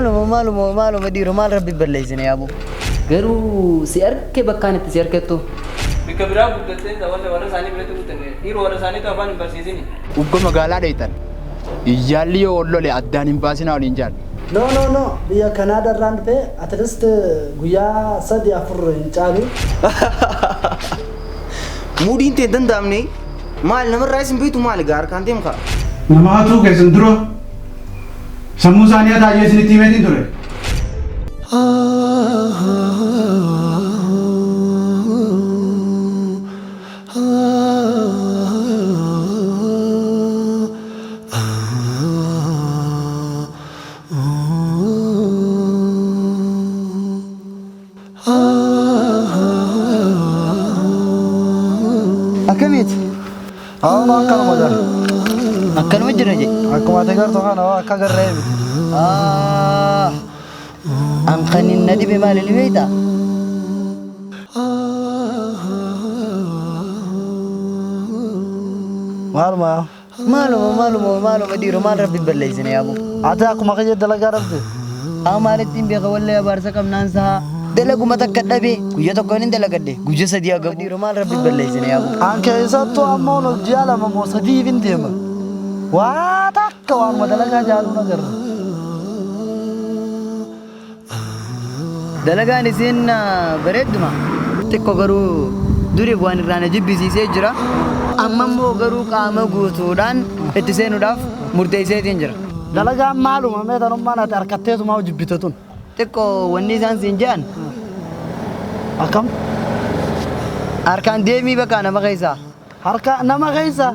Maaluma dhiiroo maal rabbi balleessine yaaboo. Garuu si arge bakkaan itti si argattu. Bika biraa guddattee warra isaanii biratti guutanne dhiiroo warra isaaniitu afaan hin barsiisini. Uggoo magaalaa dheetan. Iyyaalli yoo ollole addaan hin baasinaa waliin jaal. No. Biyya Kanaada irraan dhufee at least guyyaa 3-4 hin caalu. Muudiin ta'e danda'amne maal namarraa isin beektu maal gaar kan deemu kaa. Nama hatuu keessan dura sammuu isaanii ataayee isinitti himeetiin ture. Akkamitti? Akkanuma jira jee. Akkuma ati gartuu kana akka garree miti. An kan hin nadibe maal ni beekta? Maaluma dhiiroo maal rabbi balleessine yaaboo. Ati akkuma kiyya dalagaa dhabde. Amaalittiin beeka wallee abaarsa qabnaan sahaa. Dalaguma takka dhabe guyyaa tokko hin dalagadde guyyaa sadii agabu dhiiroo maal rabbi balleessine yaaboo. An keessattuu amma ol ji'a 2 moo 3 hin deema. Waa takka waanuma dalagaa jaaluu nagarra. Dalagaan isin bareedduma. Xiqqoo garuu durii waan irraan jibbisiisee jira. Amma immoo garuu qaama guutuudhaan itti seenuudhaaf murteesseetiin jira. Dalagaan maaluma meetanummaan ati harkatteetumaa jibbite tun. Xiqqoo wanni isaan siin jedhan. Akkam? Harkaan deemii bakka nama keessaa. Harka nama keessa.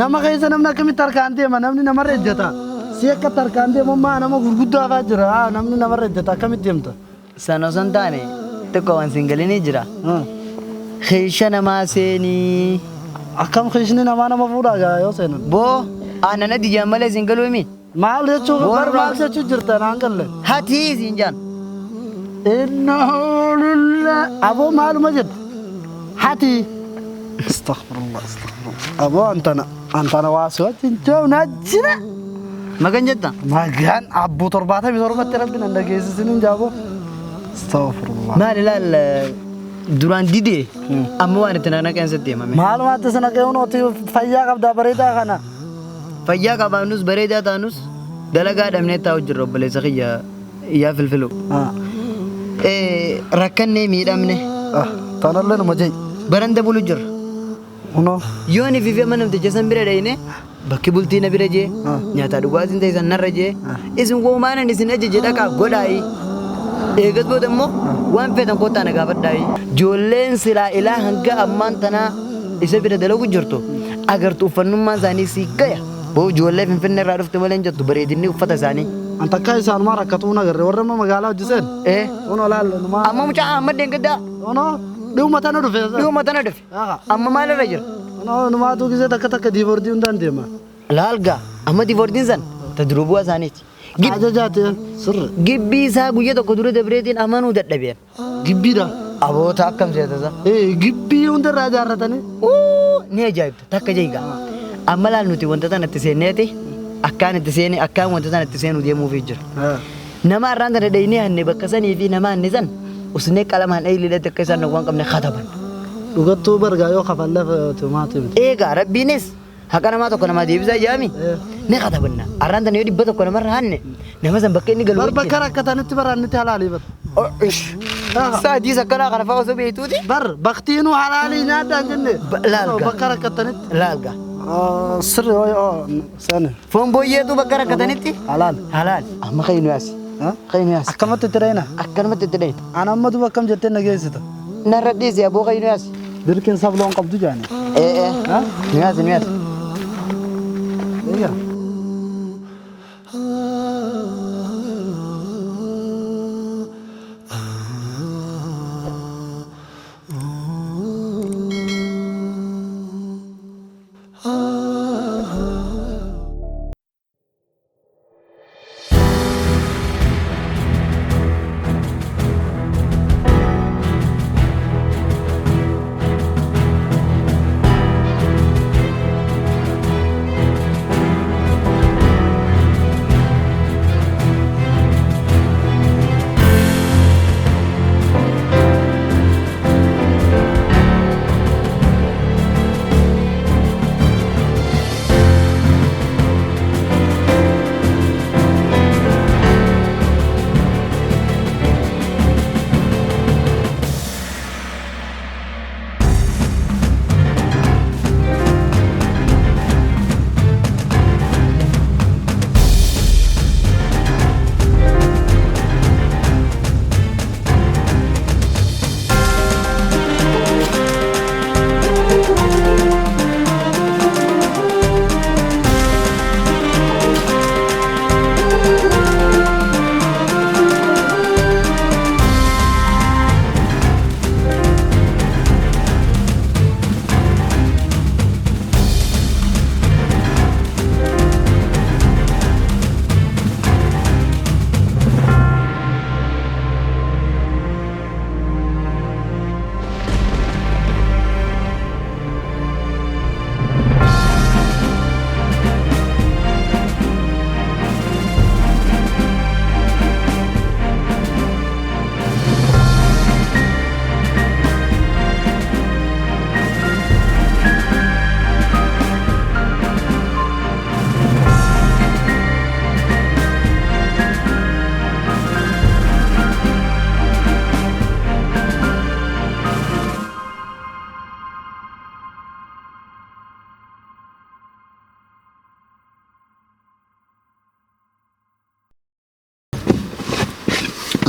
Nama keessa namni akkamitti harkaan deema namni namarra ejjeta. Si akkatti harkaan deemummaa nama gurguddaa fa'aa jira namni namarra ejjeta akkamitti deemta? San osoo hin taane xiqqoo waan siin galinii jira. Keesha namaa seenii. Akkam keeshni nama fuudhaa yoo seenan. Boo aannan adiyyaan malee siin galuu himi. Maal jechuun jirta naan galle. Hatii siin jaan. Innaa aboo maaluma jedhu. Hatii. Astaghfirullah. Aboo antana waasi wajjin joona jira. Magan jetta? Magan abbuu 77 rabbi nan dhageessisiniin jaaboo. Astaghfirullah. Maal ilaal duraan didee amma waan itti naqeensatti himame. Maaluma itti naqeen oti fayyaa qabdaa bareedaa kana. Fayyaa qabaannus bareedaa taanus dalagaa dhabnee taa'u jirra obboleessa kiyya yaa filfilu. Rakkannee miidhamne. Tanallee numa jai. Baranda bulu jirra. Yoo ni fiifee mana namticha san bira dhayne bakki bultii na bira jee nyaata dhugaatiin ta'isan narra jee isin woomaanan isin ajaje dhaqaa godhaayi. Eegas booda immoo waan feetan kottaa na gaafadhaayi. Ijoolleen silaa ilaa hanga ammaan tanaa isa bira dalagu jirtu agartu uffannummaan isaanii sii gaya. Boo ijoollee finfinnee irraa dhufte malee hin jettu bareedinni uffata isaanii. Anta akka isaanumaa rakkatuu nagarre warra magaalaa hojjiseen. Ono laalle numaa. Amma mucaa Ahmad Deengaddaa. Ono dhuma tana dhufe. Amma maalirra jira? Ono numaatu gisee takka diivortii hundaan deema. Laalgaa amma diivortiin san ta duruu bu'aa isaaniiti. Ajajaate sirra. Gibbii isaa guyyaa tokko dura dabreetiin amanuu dadhabeen. Gibbiidha. Aboota akkam seetasa? Gibbii hundarraa ijaarratanii. Ni ajaa'ibta takka jeegaa. Amma laal nuti wanta tana itti seenneeti akkaan wanta tana itti seenuu deemuufii jira. Nama irraan tana dhaynee hanne bakka sanii fi nama hanne san usnee qalamaan dhaylidhatti akka isaan waan qabne kataban. Dhugattuu bargaa yoo kafallee tumaati. Eegaa rabbiinis haqa namaa tokko namaa deebisaa jaami ni katabanna. Arraan tana yoo 100 namarra hanne nama san bakka inni galu. Bakka rakkatanitti baraannitti halaalii bar. Sa'aatii sakkanaa kana fa'aa osoo beektuuti. Bar baktiinuu halaalii nyaadhaan jenne. Laalgaa. Bakka rakkatanitti. Laalgaa. Sirri sani. Foon booyyeetu bakka rakkatanitti. Halaal. Amma kayinu yaasi. Akkamatti itti dhayna. Akkanumatti itti dhayna. Ana ammatu bakkam jettee nageessita. Narra dhiisi aboo kayinu yaasi. Birkin sabloon qabdu jaani. Nu yaasi. Eeyaa.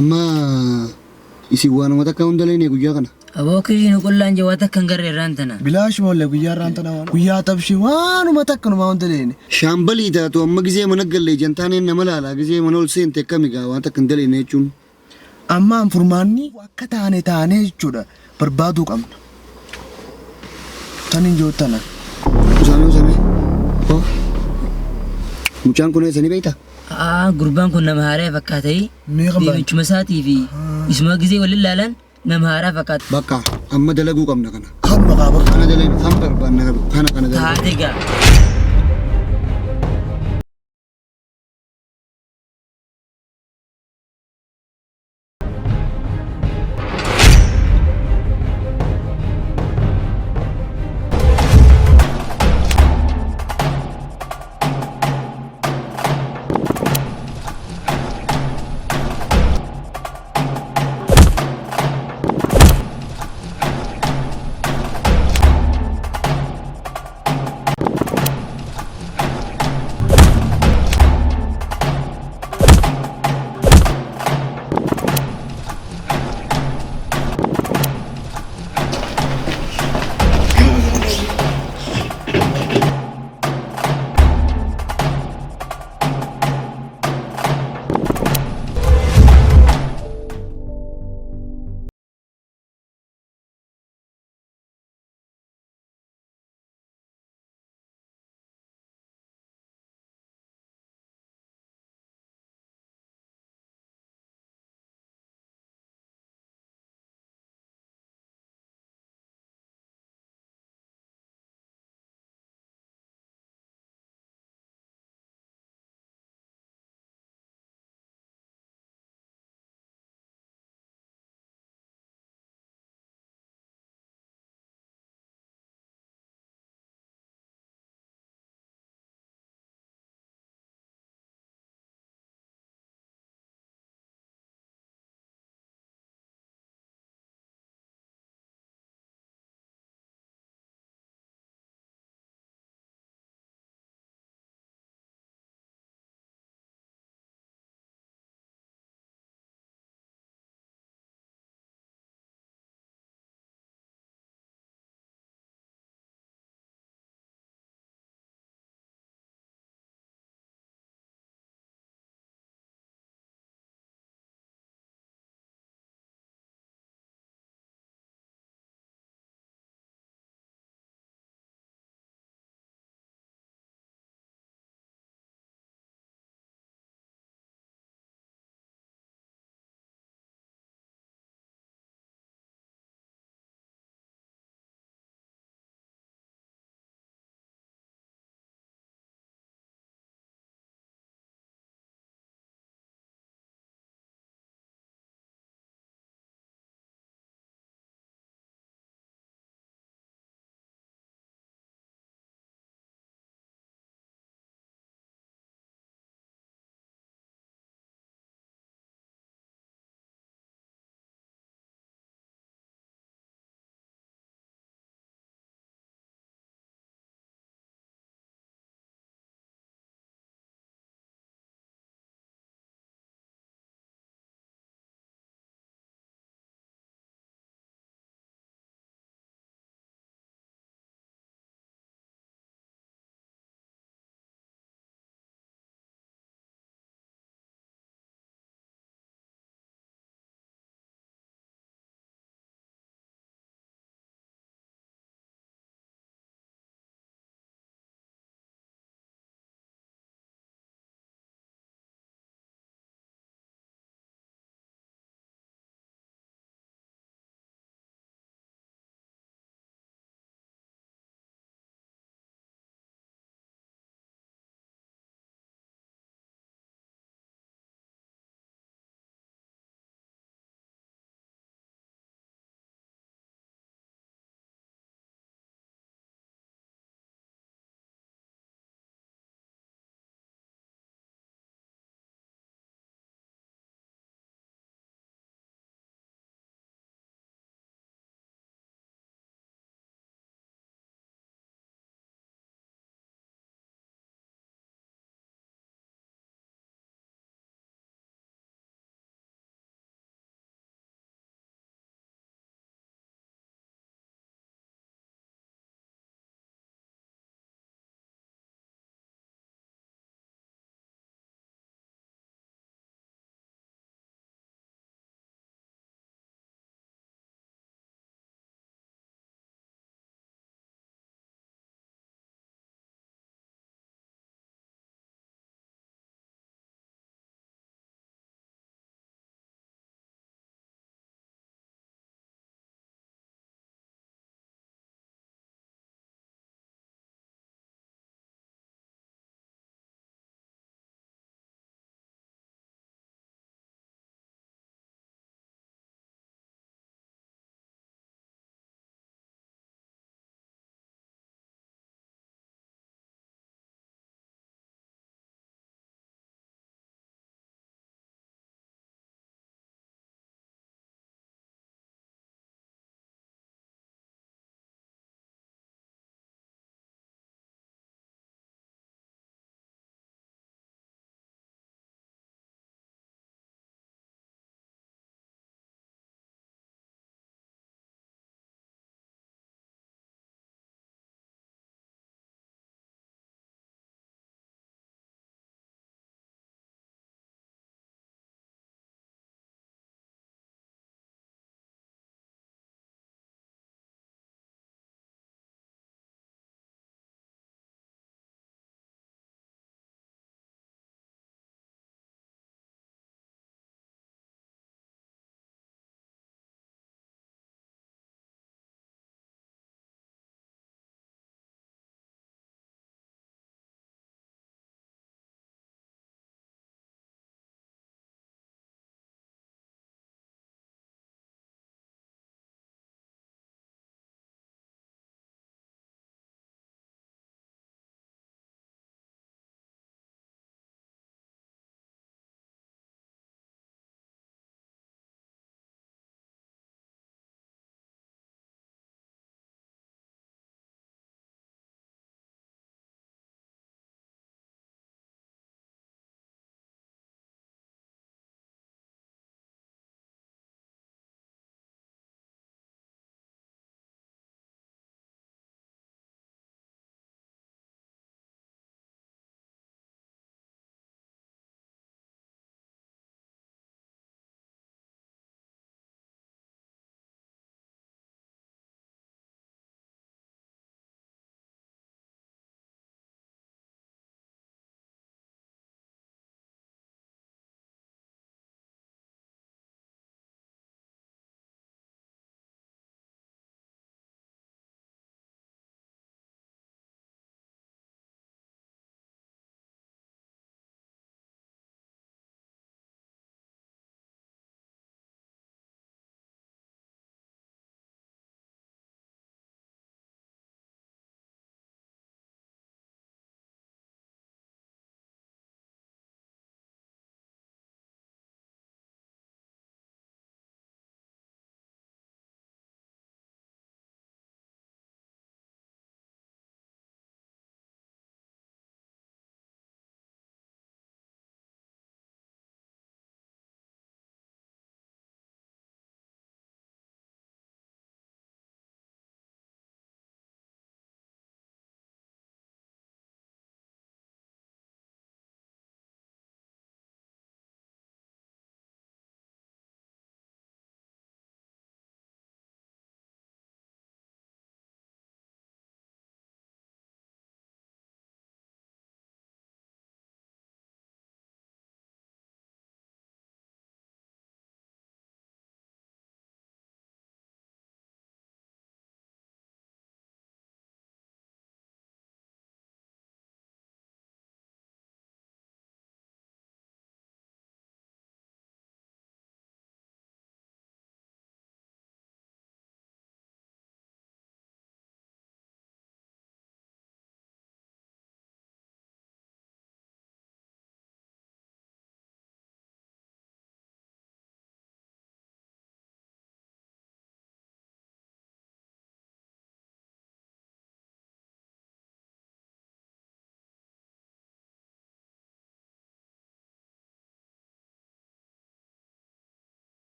Amma isin waanuma takka hunda leene guyyaa kana. Aboo kiriin qollaan jawaata kan garee raantana. Bilaash moolle guyyaa raantana waan. Guyyaa tabshi waanuma takka numa hunda leene. Shaambalii taatu amma gizee mana gallee jantaaneen nama laala gizee mana ol seente akkamigaa waan takka hin daleene jechuun. Amma furmaanni akka taane jechuudha barbaaduu qabna. Tan hin joottana. Usaame. Oh. Mucaan kun eessanii beektaa? Gurbaan kun nama haaraa fakkaatee deebichuma isaatii fi isuma gizee waliin laalan nama haaraa fakkaata. Bakka amma dalaguu qabna kana. Kan maqaa bakka. Kana dalagu kan barbaanna kana dalagu. Taate gaa.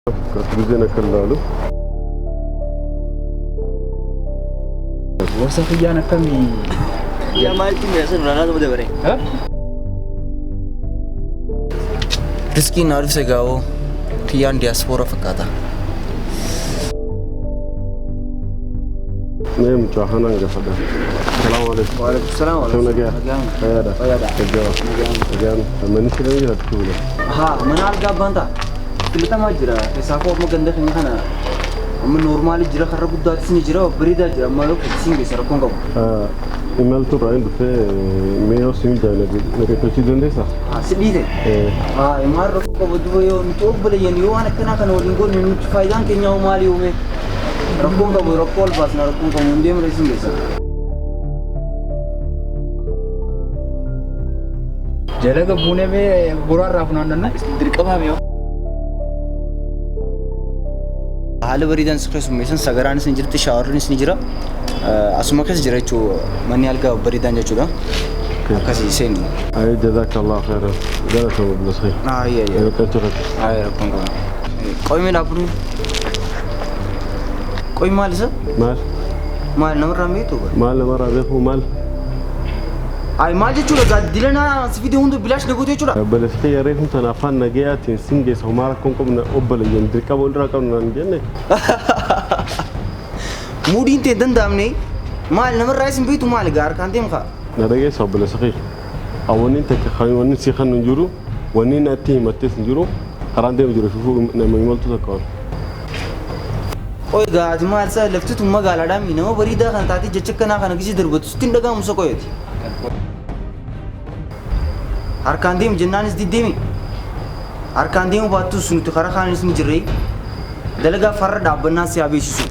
كاتبين كلالو وصف جانا كمي يا مالتي ميسن رانا تو دبره ها رزقي نعرف سجاو تيان دياسبورا فكاتا نعم جاهنا نجفدا السلام عليكم وعليكم السلام شو نجا خير خير من شلون جات تقول ها من ألقى بنتا كلتا ما جرا إساقو ما كنده خني خنا أما نورمالي جرا خرب دار سني جرا بريدا جرا ما لو كسين بيسرا كونغو إيميل تو راين بفه ميو سيم جانا نبي تجدون ده صح سبيده إمار ركوب بدو يو نتوب بله ينيو أنا كنا ولينغو نتفايدان كنيا ومالي يومه ركوب كابو ركول باس نركوب كابو نديم رئيسين بيسرا جلك بونه में बुरा राफना ना दिक्कत है मियो हाल बरीदान sucrase mason सगरान सिंजिरती शावरन सिंजिरा असुमकस जिराचो मनी अलगा बरीदान जचुरा كاسي سيني أي جزاك الله خيرا جزاك الله بالخير أي كنترك ركون كوي من أبرو كوي مال سا مال نمر رامي تو مال نمر رامي هو مال أي مال جتشولا قاد دلنا سفيدي هوندو بلاش نقول تجتشولا بس كي يريهم تنافان نجيات سينجس همارا كونكم أبلا يندري كابون راكم نانجنة مودين تدن دامني مال نمر رايسين بيتو مال قار كانتيم خا نرجع سبلا سخي أولين تكخاني ونين سيخان نجورو ونين أتي متس نجورو خراندي نجورو شوفوا نما يملتو تكار أوه قاد مال سا لفتو ما قال أدم إنما بريدا خان تاتي جتشكنا خان كيسي دربت ستين دقا مسكويتي أركانديم جنانس دي ديمي أركانديم باتو سنو تخارا خان اسمي جري دلقا فرد دابنا سيابي شسو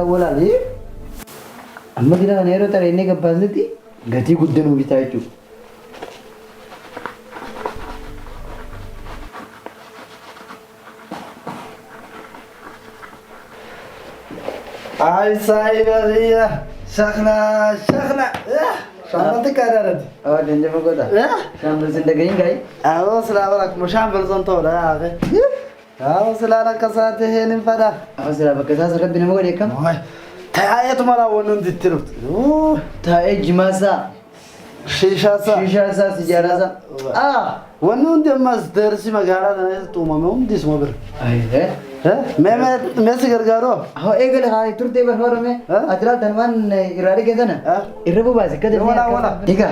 ولا ليه؟ أما كده أنا هيرو ترى إنك بازلتي غتي قدنا وبيتايتو هاي سايبة شغلة شامل تكررت دنجة فقدا شامل سندقين جاي سلام عليكم مشامل زنطورة يا أخي سلام عليك ساعته هين فدا سلام عليك ساعة ربنا مقول يكم تاية تمارا ونون دتيرت تاية جماسة شيشة سجارة ونون دي درسي مقالة أنا تومامهم دي سمبر أيه मैं सिगर गारो हाँ एक गल हाँ इतुर ते बार में अतरा धनवान इरादे के था ना इरबो बाज़ कदर वाला ठीक है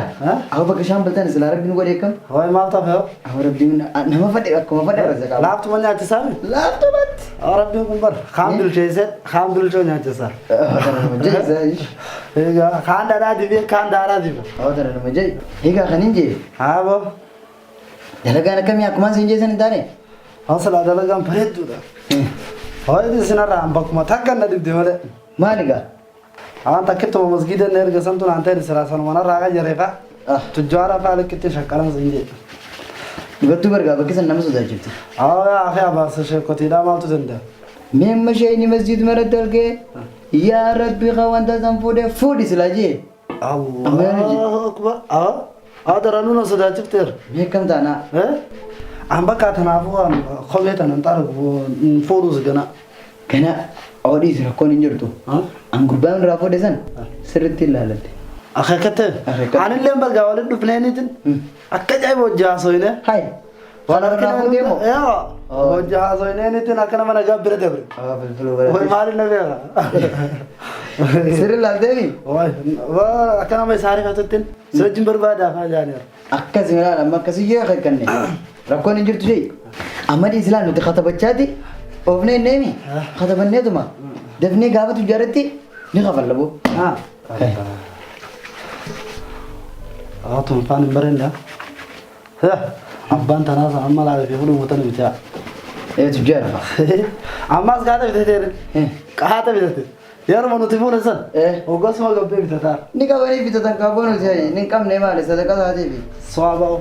आओ बक शाम बोलते हैं सलार बिन को देखम हाय मालता है और अब दिन नम फटे को फटे रज़ा लाभ तो मन्या चीज़ है लाभ तो बात और अब दिन कुंबर खाम दिल चीज़ न्या चीज़ है खान दारा दिवे और तरह मुझे ठीक है खनिंजे हाँ वो जलगा न कमी आकुमान सिंजे से नितारे हौसला दलगा भरे दूरा हाय दिसना राम बक मथा करना दिव दिवले मालिका हाँ तक तो मस्जिद नेर गसम तो नांते रिसरा सन मना रागा जरेफा तो ज्वारा फाले कितने शक्करन सिंजे गत्तू बरगा बकिस नम सुधार चित्त आखे आवाज़ से कोतिला माल तो जिंदा मैं मशैनी मस्जिद में रहते के या रब्बी ख़वानता संपूर्ण फूडी सिलाजी अल्लाह अकबर आदरानु न सुधार चित्तर मैं कम ताना amba ka tana fuwa khobeta nan tar forus gana awdi sira kon injurtu an gurban rafo desan sirti lalate أخي كتير أنا اللي بقى ولد بنينيتن أكيد أي وجه صوينه Hai. وأنا Wala na ako demo. يا وجه صوينه نتن أكنا من أجاب دبر Ah, filfilo وين ba? مالي نبيها Sirri laal deemi. وين أكنا ما يساري كاتتن سوجين بربادا فاجانير Akkasi milaan amma akkasii yoo akka kanne. Rakkoon hin jirtu shee. Amma islaan nuti katabachaati. Oofnee neemi. Katabanneetuma. Dafnee gaafa tujjaaratti ni kafallaboo. أعطوا فان بريندا أبان تناس أما لا في فلو متن بتاع Ee tujjaara. أما سكاتا بتهتير كهاتا بتهتير يار منو تفون سن وقص ما قبل بتهتار Ni kabanii bitatan kaaboon ni qabne maali sadaqaa isaatiifi. صعبة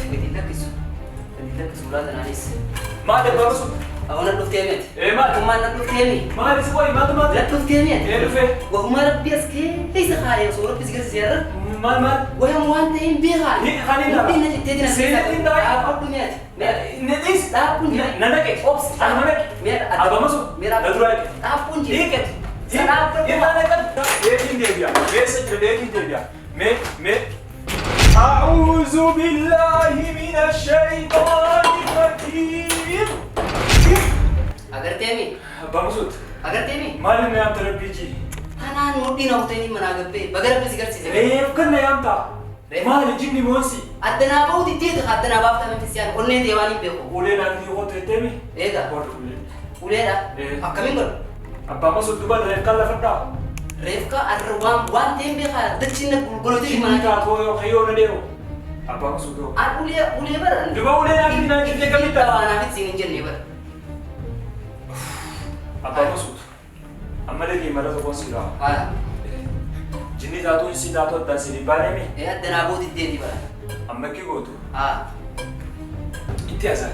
بدي لك سورة الأنيس ما أدري برسول أو نطلب تيمت إيه ما وما نطلب تيمي ما أدري سوي ما نطلب تيمت إيه رفيق وهما ربي أسكي ليس خايف صورة بس زيارة ما وهم وانتين بيها هي خلينا ممكن نجي تدينا سيدنا إندا أقول ميت نديس لا كنجي نندك أوبس أنا منك ميت أبا مسو ميرا أدرك لا كنجي إيه كت سلام أعوذ بالله من الشيطان الرجيم أجر تيمي بمسود أجر تيمي ما لنا يا تربيجي أنا نودي نوتيني مناقب بي بقرب بس قرصي إيه كنا يا أمتا ما لجيني موسي أدنى بودي تيت أدنى بافتا من تسيان قلنا ديواني بيكو ولينا في وقت تيمي إيه ده ولينا ولينا إيه. أكمل بر أبا مسود دبل ريف كلا فردا ريفكا الروام وان تيم بيخا دتشينا قلتي جيني مناقب كاتو خيو نديو أبا مسود أولي بر دبا ولينا في نادي كمية أنا في سين جنني بر أبا مسود أما لقي مرة تقصيرا جني تاتو إنسي تاتو تاسيري بانمي إيه أدنى بودي تيتي بر أما كي قوتو آه إتيازا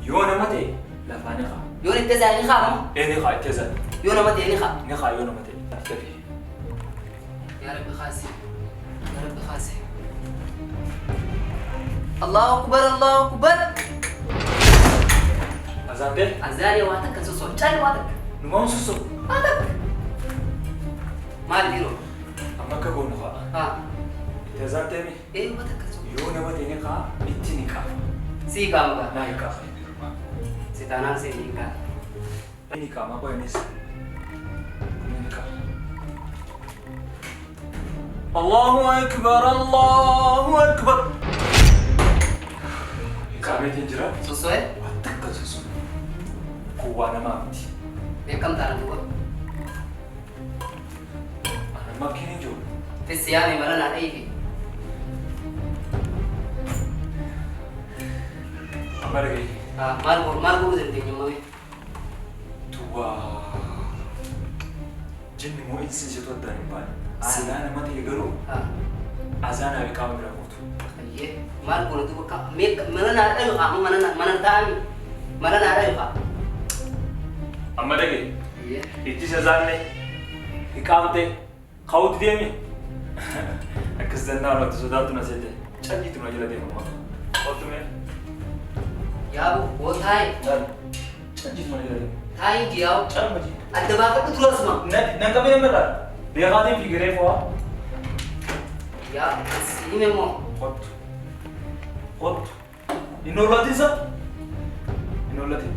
يونا متى لا فانيخا يون التزاني خام إيه نخا إتيازا يون متى يعني خام نخا يونا متى تكفي يا رب خاسي يا رب خاسي الله أكبر الله أكبر أزان ده أزاني واتك كسوسو جاي واتك نمام سوسو واتك ما البيرو أما كي قول نخا ها إتيازا تيمي إيه واتك كسوسو يونا متى نخا إتي نخا سي كامغا لا يكا سيتانا سي نيكا نخا ما كوي نس نخا الله أكبر الله أكبر كامي تنجرا سوسو إيه واتك سوسو قوانا ما أمتي بكم تارا دوا أنا ما كيني جو في السيامي مرنا أيدي أما لقي مال بودي تيجي مامي توا جني مو إنسان جتوا داني بان سنانا ما تيجرو أزانا بكام بلا موتو أيه مال بودي تبغى ميك مرنا أيوة مرنا تاني مرنا أيوة أما لقي إيه إتي سزاني إقامتي خاوت ديمي أكسدنا رو تسودات نسيته چندی تو نجلا دے ماما اور تمہیں يا वो थाई چندی تو نجلا دے Thai Xiao چل مجي الدباغ كتلو اسمع نكمل مرة بيغادي في غريفوا يا سيني مو خط خط إنه لاتيزا إنه لاتي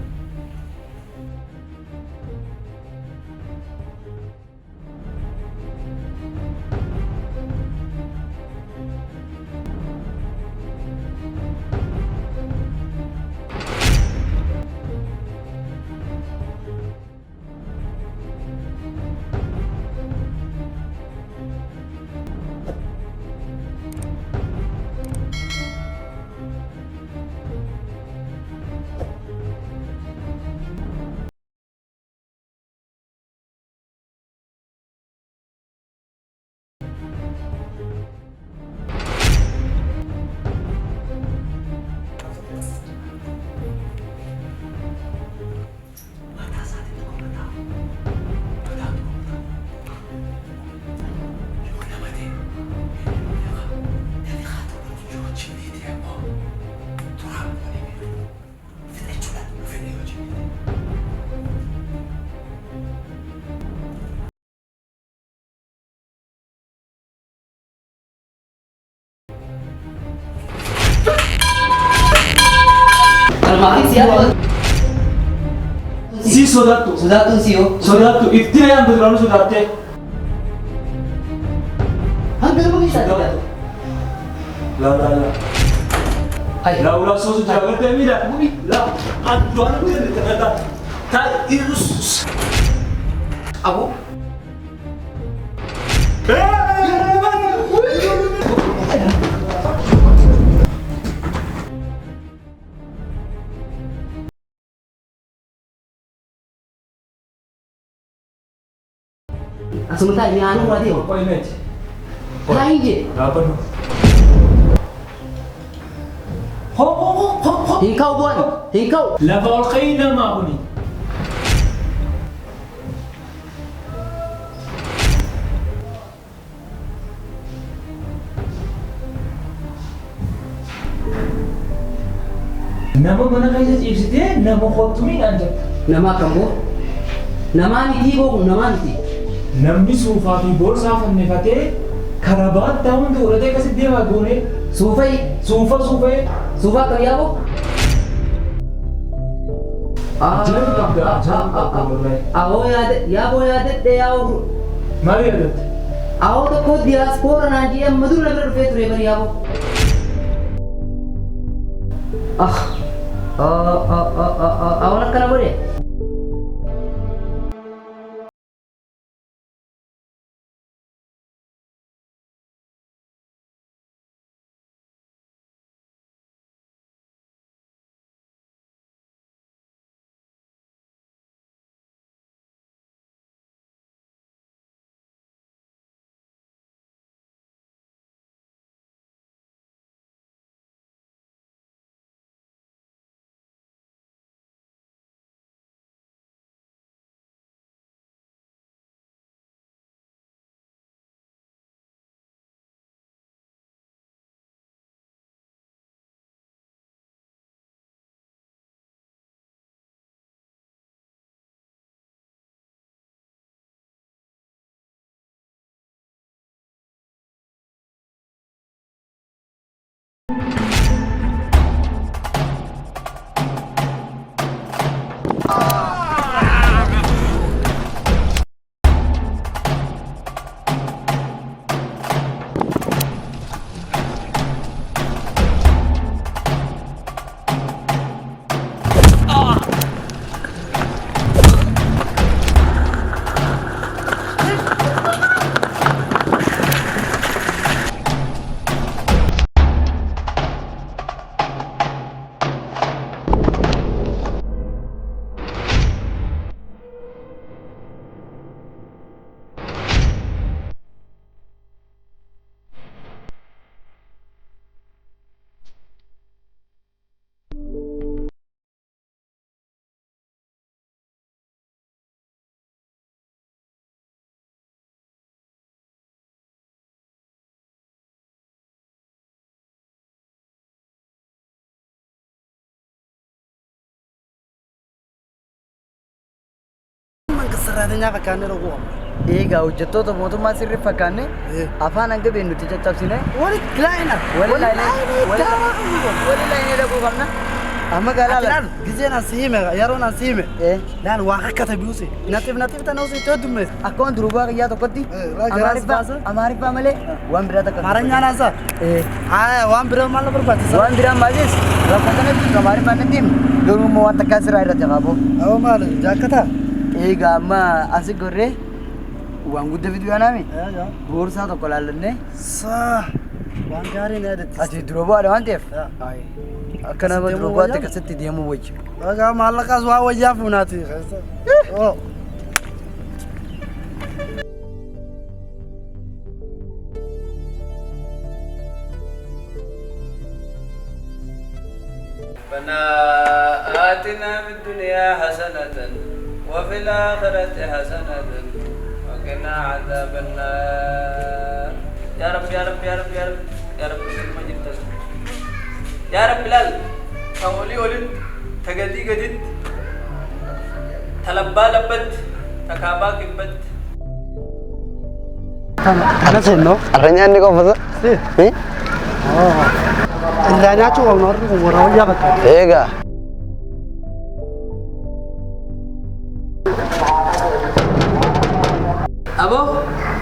المعرفة زيادة سي سوداتو سوداتو سيو سوداتو إتنا يا بدرانو سوداتة هم بيقولوا إيش هذا لا لا لا هاي لا ولا سوسو جاكر تمي لا لا أدوان تيجي تنادا تا إيروس أبو Sementara ini anu berarti Apa ini? Hai je. Apa tu? Ho. Hinkau buan, hinkau. Lava ol kayna maakuni. Nama mana kaya ibsite nama khotumi anjak. Nama kamu? Nama miti bo, nama miti. Namni suufaa fi boorsaa fannifatee karabaat ta'uun duuratee akkasitti deemaa goone Sufai, suufee sufa kaya bo? Ajaa'ibni qabda wallahi. Ya bo ya de ya o. Maal yaadatte? Awo to ko diaspora na ji am madur nagar fe ture bari ya bo. Awak nak kenapa dia? ሰራተኛ ፈካነ ነው ቆም Eega hojjettoota mootummaa sirrii fakkaanne afaan hanga beeknu nuti caccabsine ወሪ ክላይና wali laayinee dhaquu qabna. Amma Lan gizeen asiime yeroon asiime lan waa akkata biuse natif tanuu si toddume akkuma durubaa qiyyaa tokkotti Amaariffaa malee waan biraa takka Amaaranyaan asa waan biraa maal barbaachisa waan biraa maalis rakkoo kanatti Amaariffaa natti garuu waan takkaa siraa irratti qabu. Awo maal jaakata Eega amma asi gorree waan guddaa fidu yaanaami boorsaa tokko laallanne saa waan gaarii na yaadatti ati durubaa waan ta'eef akka nama durubaatti akkasitti deemuu wayya. Dhagaa maallaqaas waa wayyaa fuunaati. ربنا آتنا في الدنيا حسنة وفي الآخرة حسنة وقنا عذاب النار يا رب يا رب يا رب يا رب يا رب يا رب بلال أولي ولد تقدي قدد تلبى لبت تكابا كبت Kana senno Arranyaan ni qofasa? Indaa nyaachuu qabnu warri kun warra wayyaa bakka. Eega. أبو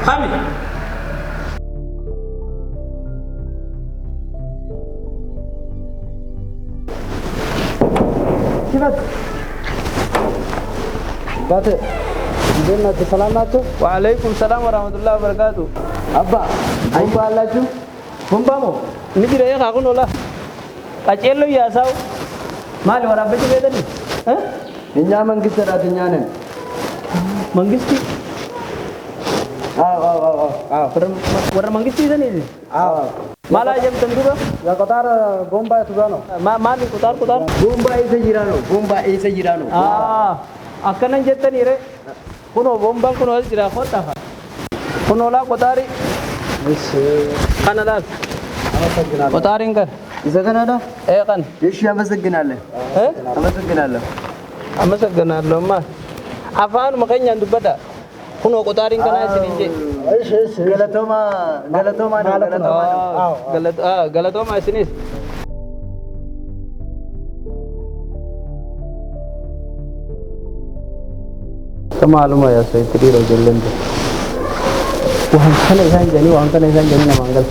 حامد Kibat. Bate. Denna te salamatu. وعليكم السلام ورحمة الله وبركاته Abba. Bomba alaju. Bomba mo nijira ya kakun ola kacelo ya saw mal wara beti bedani Inyaa mangista dhaati nyaanen. mangisti warra mangisti sani Maal ajabtan dura? Ya kotar bomba itu kan. Maal kutar? Bomba isa jirano. Akkanan jettanii re kuno bombaan kuno as jira kota fa kuno la kotari kana la kotarin kan Isa kanada? kan Yeshi amasaginalle. amasaganallo ma afaan makanya dubbada kuno kotarin kana asinin je galatoma asinis Maluma ya saya tidur jalan tu. Wah, sana isan jadi, nama anggal.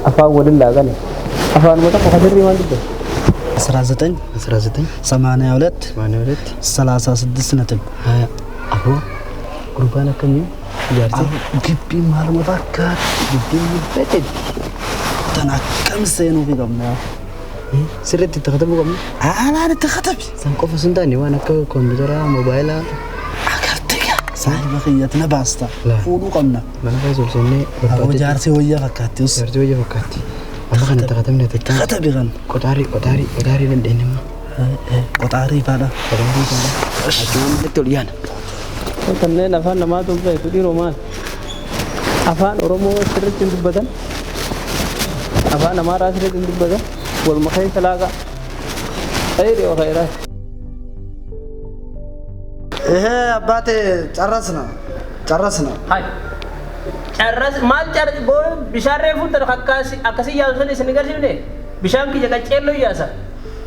Apa wadil laga ni? Apa anu tak khadir riwan tu? 19 82 36 ነጥብ አቦ ጉርባና ከኝ ያርቲ ግቢ ማልሞ ታካት ግቢ በተድ ተናከም ሰይኑ ቢገምና ስርት ተከተቡ ቆም አላን ተከተብ ሰንቆፍ ስንታኒ ዋና ኮምፒውተር ሞባይል ሳይ በخيت ነባስታ ፉሉ ቀምና ማናፋይሶ ሰኔ አቦ ጃርሲ ወያ ፈካቲስ أما كان تقدمنا تكلم خطأ بيغن قطاري لندينما قطاري فادا أجون لتوليان Tanne afaan namaa tuqee tudii romaan afaan oromoo sirriitti hin dubbatan afaan amaaraa sirriitti hin dubbatan wal makee salaaqa khayri wa khayraa ይሄ አባቴ ጨረስና ሃይ ጨረስ ማል ጨርስ ቦ ቢሻሬ ፉት አካሲ ያውሰን ስንገርሲብኔ ቢሻም ኪ ጀቀጨሎ ያሳ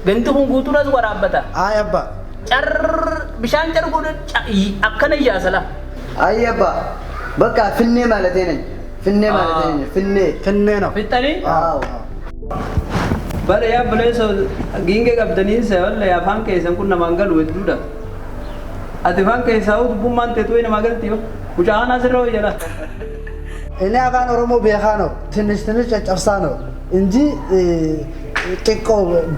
ገንቱ ጉቱራስ ወራበታ አይ አባ ጨር ቢሻን ጨር ጉድ አከነ ያሰላ አይ አባ በቃ ፍኔ ማለቴ ነኝ ፍኔ ነው ፍጠኒ አዎ በለ ያ ብለሶ ጊንገ ቀብደኒ ሰወለ ያ ፋን ከሰን ኩና ማንገል ወዱዳ አትፋን ከሳው ቡማን ተቶይ ነማገልቲዮ ውጫና ዝረው ይላ እኔ አፋን ኦሮሞ ቤኻ ነው ትንሽ ጨጨብሳ ነው እንጂ ቄቆ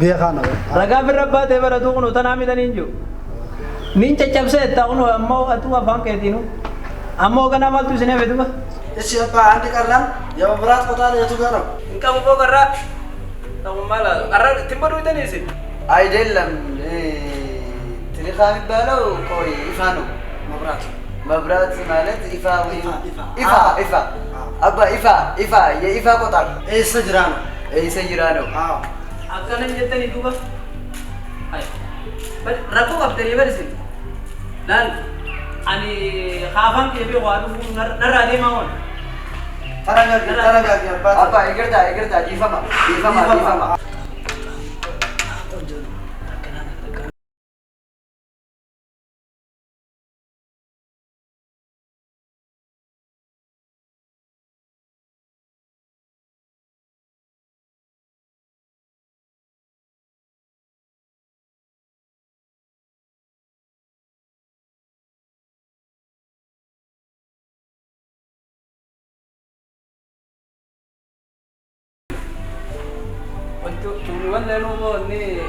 ቤኻ ነው ረጋ ብረባት የበረቱ ነው ተናሚ ተንንጆ ምን ጨጨብሰ ታውኑ አማው አቱ አፋን ከዲኑ አማው ገና ማልቱ ስነ ቤቱባ እሺ አባ አንድ ቀራም የመብራት ቆጣሪ የቱ ጋር ነው እንቀምቆ ቀራ ተማላ አራ ትምበሩ ተነሲ አይደለም ትሪኻ የሚባለው ቆይ ይፋ ነው መብራት ማለት ይፋ አባ ይፋ የይፋ ቆጣር ሰጅራ ነው አዎ አከነኝ የተኒ ዱባ አይ ረኮ ቀብደኒ በርሲ ላል አኒ ኻፋን ከቢ ዋዱ ነራዴ ማሆን ተረጋጋ አባ ይቅርታ ይፋማ wala no ni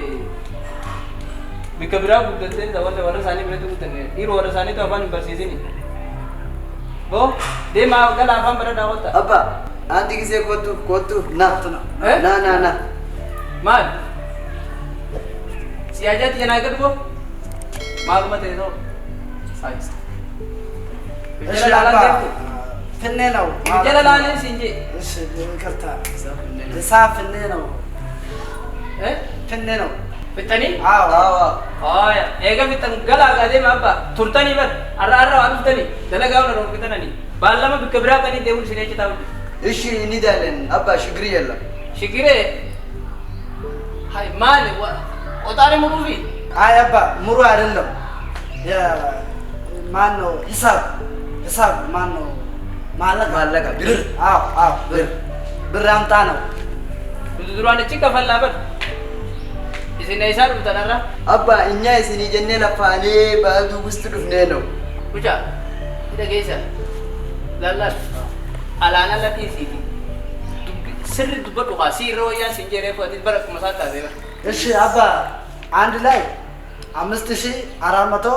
bikabira budate da wala warasani betu kutane iro warasani to apan bersisini bo de ma gala apan pada dawata abba anti kise kotu na mal si aja tiana ikut bo malumat itu sais ፍኔ ነው ጀላላኔ ሲንጂ እሺ ይቅርታ ለሳፍ ፍኔ ነው ፍኔ ነው ፍጠኒ አዎ አያ ኤጋ ፍጠን ገላ ጋዴ ማባ ቱርተኒ በር አራ አልፍተኒ ደለጋው ነው ፍጠነኒ ባለማ በክብራ ቀኒ ደውል ሲነጭ ታው እሺ እንሂዳለን አባ ሽግር የለም ሽግሬ ሃይ ማል ወጣሪ ሙሩፊ አይ አባ ሙሩ አይደለም ማን ነው ሂሳብ ማን ነው ማለቃ ብር ብር አምጣ ነው ድሯን እቺ ከፈላበት እዚህና ይሳር ተናራ አባ እኛ እዚህን ጀነ ለፋኔ ባዱ ውስጥ ድፍኔ ነው ብቻ ደገይሳ ላላል አላና ለቲሲ ስር ድበዱ ሲሮ ያ ሲንጀሬ ፈቲ በረክ መሳታ ዘባ እሺ አባ አንድ ላይ 5400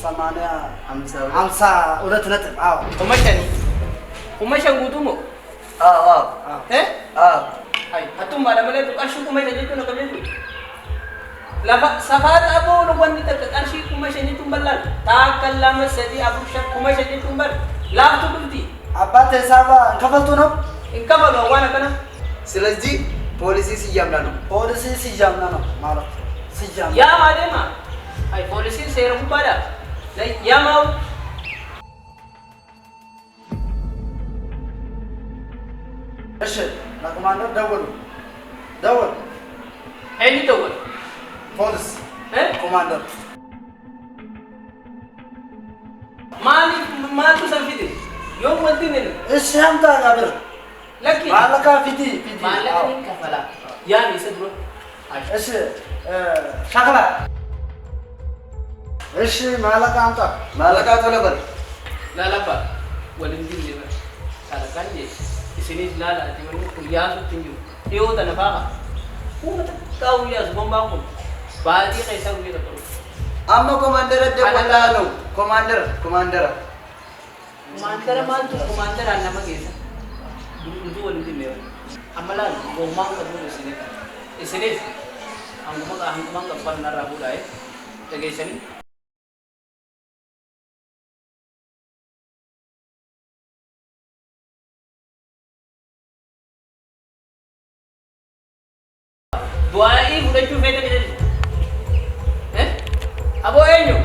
52 ነጥብ አዎ ኡመሸን ጉቱሞ አዎ Ay, atuma da malee qarshii kuma shan jechuun akka beeku. Lafa safaata aboon wanni takka qarshii kuma shan jechuun bal'aan taakka lama sadii afur shan kuma shan jechuun bal laaftu bulti. Abbaa teessaafaa hin kafaltu noo? Hin kafalu waan akkana. Silazii poolisii si jaamna noo? Poolisii si jaamna noo? Maala? Si jaamna. Yaa maa deema? Ay, poolisiin seera gubbaadha. Yaa maa'u. እሺ ለኮማንደር ደውሉ ደውል ሄድ ደውል ፖሊስ ኮማንደር ማቱ ሰፊት ዮም ወልቲን እሺ አምጣ ጋብር ለኪ ማለካ ፊቲ ማለካ ከፈላ ያን ይሰድሮ እሺ ሻክላ እሺ ማለካ አምጣ ማለካ ተለበል ላላባ ወልንዲ ሊበ ካላካንጂ isinis lala ati manu kuyasu tinju iyo tanafaka kuma takau yas bomba ko baadi kaisa wiya to amma commander de wala no commander man tu commander anna magesa du wali le amala bomba ko do isinis anguma ga panna rabu dai tegesani Duai udah cuma itu jadi, Abo enyu,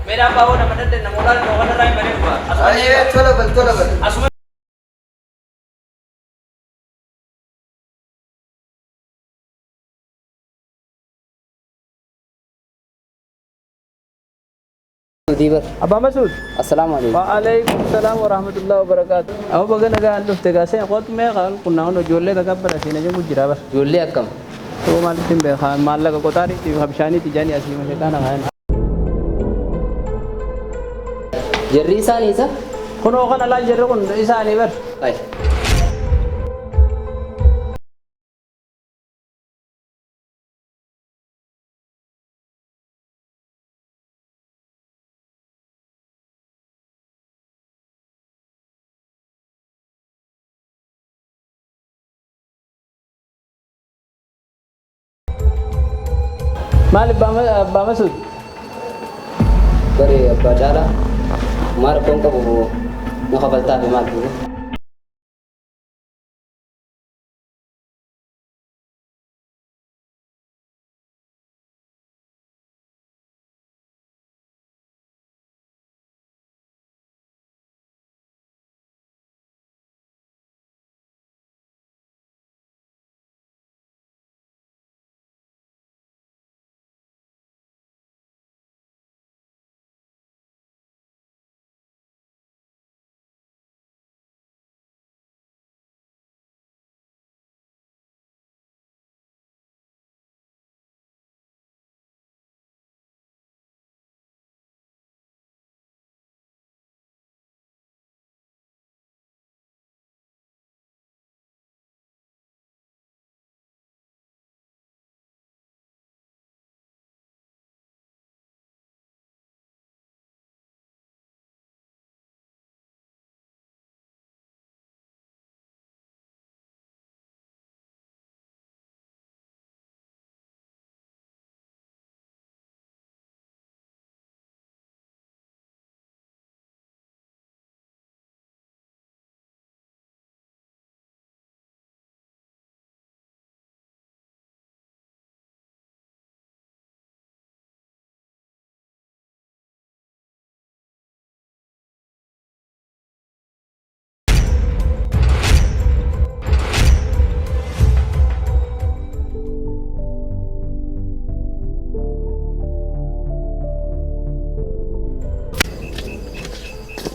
Mera apa nama nanti nama orang orang lain mana gua? Ayo, coba bel. Asuma. Abah Masud. Assalamualaikum. Waalaikumsalam warahmatullahi wabarakatuh. Aku baga naga aluf tegase akot me kan kunna no jolle daga barasina je mujira bas. Jolle akam. To mal timbe khan mal laga kotari ti habshani ti jani asli me kana khan. Jerri sani sa? Kuno kan ala jerri kun isani ber. Ay. Mal Abah Masud. Bari Abah Dara. Mar kong ka bubu. Nakabalta bi mal bubu.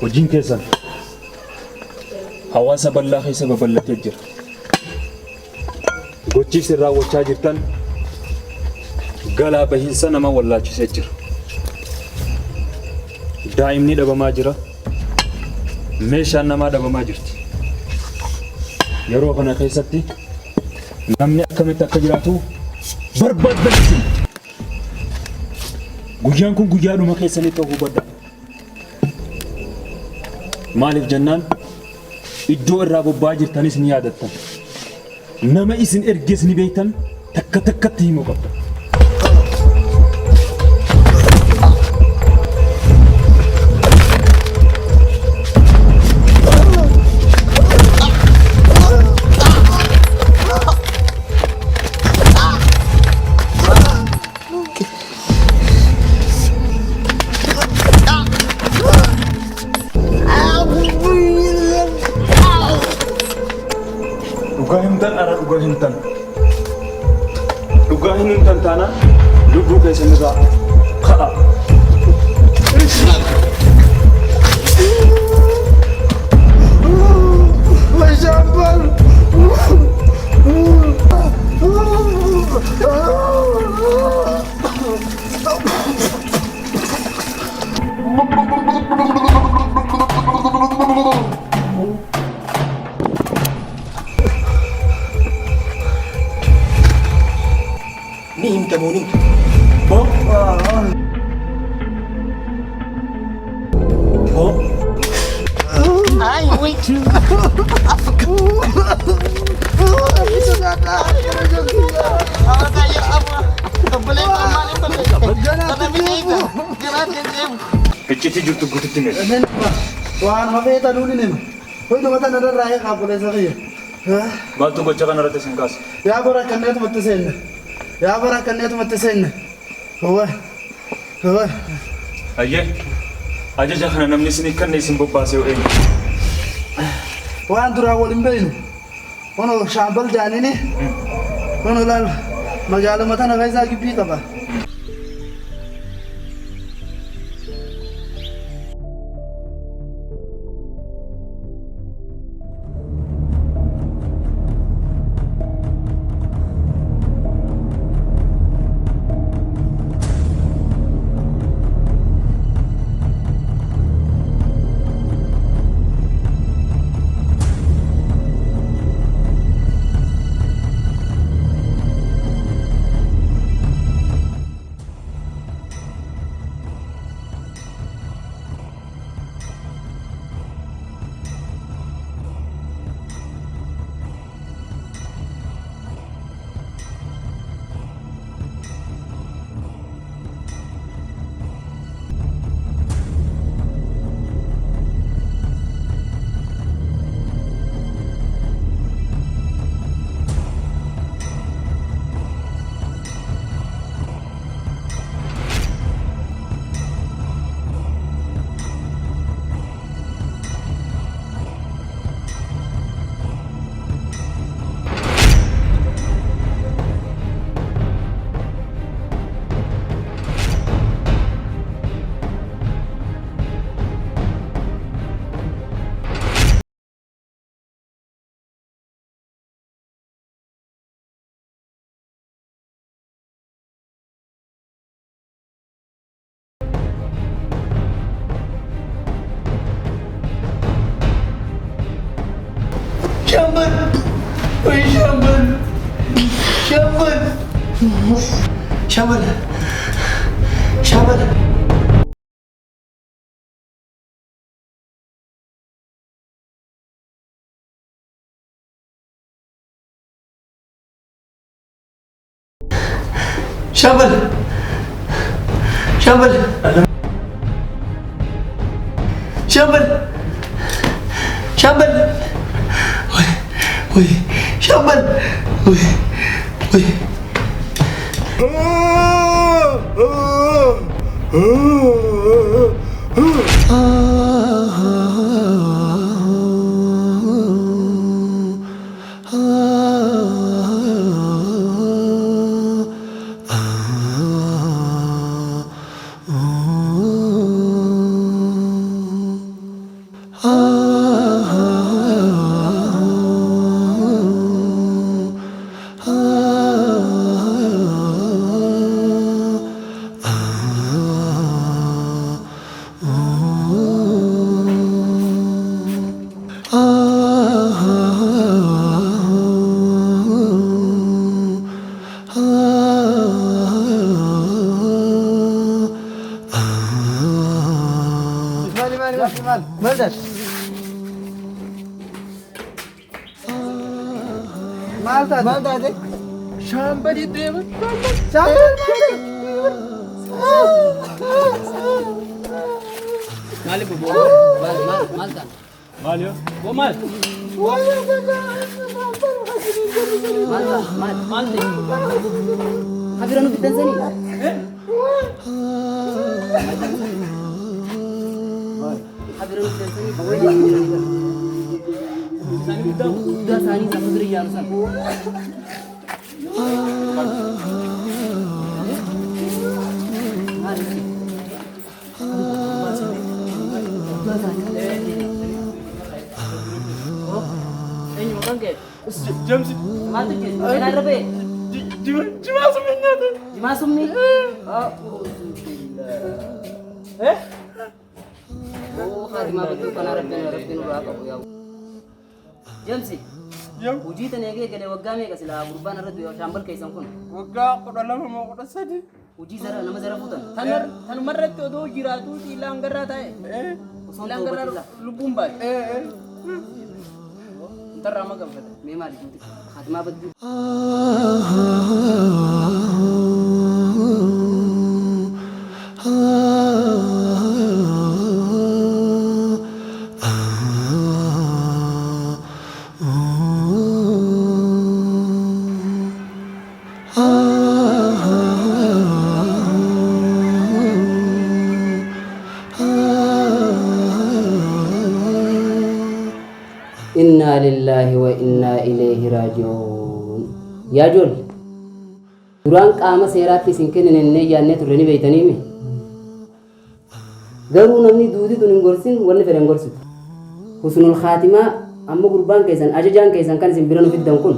Hojiin keessan hawaasa bal'aa keessa babal'atee jira. Gochii isin raawwachaa jirtan galaa bahiinsa nama wallaachisee jira. Daa'imni dhabamaa jira. Meeshaan namaa dhabamaa jirti. Yeroo kana keessatti namni akkamitti akka jiraatu barbaaddanisi. Guyyaan kun guyyaadhuma keessanitti hubadhaa. Maaliif jennaan iddoo irraa bobba'aa jirtanis ni yaadattan. Nama isin erges ni beektan takka takkatti himuu qabda. Dhugaa himtan taanaan lubbuu keessan irraa ka'a. Nim kamu nih. Oh. Oh. Ay, wait. Kecil jutu gutit ini. Wah, apa itu dulu nih? Kau itu mata nada raya kabel saya. Bantu bacakan narasi singkas. Ya, berak kena itu mata sen. Ya, berak kena itu mata sen. Wah, wah. Aja jangan namni sini kan nih simbo pasio ini. Wah, antura walim beinu. Ono shambal jani nih. Ono lal. Magala mata na kaisa ki pi kaba. Syambal, oi Syambal, Syambal, Syambal, Syambal. Syambal, Syambal, Syambal, Syambal. Woi, Syambal. Woi. maal taate? Shaambadii deema. Maali bobo? Maal ta'a? Maal yoo? Boo maal? Maal ta'e? Habira nuti dansanii? Habira nuti dansanii? Guddaa isaanii isa fuuldura ijaaru sana. Eenyu maqaan kee? Jamsi. Maaltu kee? Eenyu arrabee? Jimaa summii nyaata. Jimaa summii? Haatimaa badduu kana rabbiin irraa qabu yaa. Jamsi. Hojii tan eegee galee waggaa meeqa silaa gurbaan irratti shaambal keessan kun? Waggaa 12 moo 13. Hojii nama zara fuutan. Tanumarratti odoo jiraatu xiillaan garraa taa'e. Xiillaan garraa lubbuun baay'e. Intarraa ma gabbata. Mee maali jechuuti? Haatimaa badduu. Inna lillahi wa inna ilaihi raji'un. Yaa ijoollee duraan qaama seeraatti isin kennine yaannee turre ni beeytanii mi? Garuu namni duuti tun hin gorsin wanni fedhan gorsitu. Husnul Khaatimaa amma gurbaan keessan ajajaan keessan kan isin bira nu fiddan kun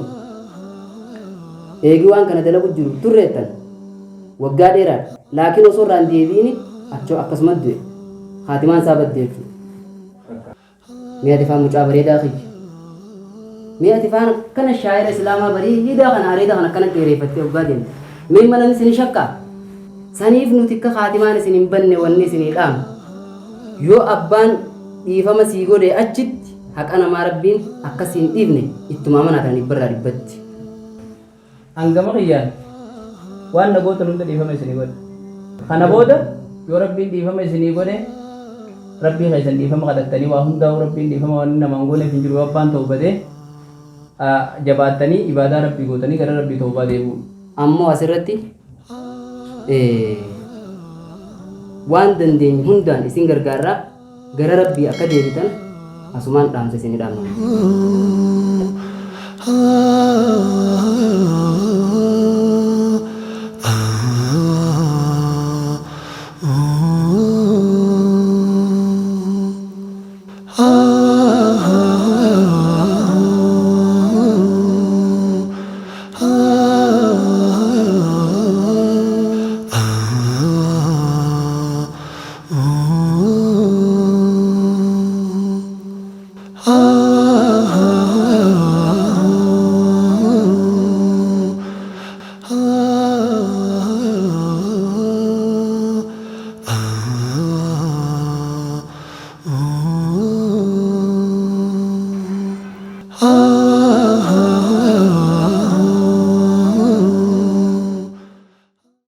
eegi waan kana dalagu jiru turreettan waggaa dheeraadha. Laakiin osoo irraan deebiini akkasumas du'e Khaatimaan isaa badde jechuudha. Mi'a tifaan mucaa bareedaa kiyya. Mi'a tifaan kana shaayira islaamaa bareedaa kana areeda kana akkana dheereeffattee waggaa deemte. Mee mana isin shakkaa? Saniif nuti akka Khaatimaan isin hin banne wanni isin dhaam. Yoo abbaan dhiifama sii godhe achitti haqa namaa rabbiin akkasiin dhiifne ittuma amanatan dhibbarraa dhibbatti. Hangama kiyyaan waan nagoota hunda dhiifama isinii godhe. Kana booda yoo rabbiin dhiifama isinii godhe rabbii keessan dhiifama kadhattanii waa hundaa'u rabbiin dhiifama waan namaan gooneef hin jiru abbaan tawbatee jabaattanii ibaadaa rabbii gootanii gara rabbii tawbaa deebi'u. Ammoo asirratti waan dandeenyu hundaan isin gargaarraa gara rabbii akka deebitan asumaan dhaamsa isinii dhaamna.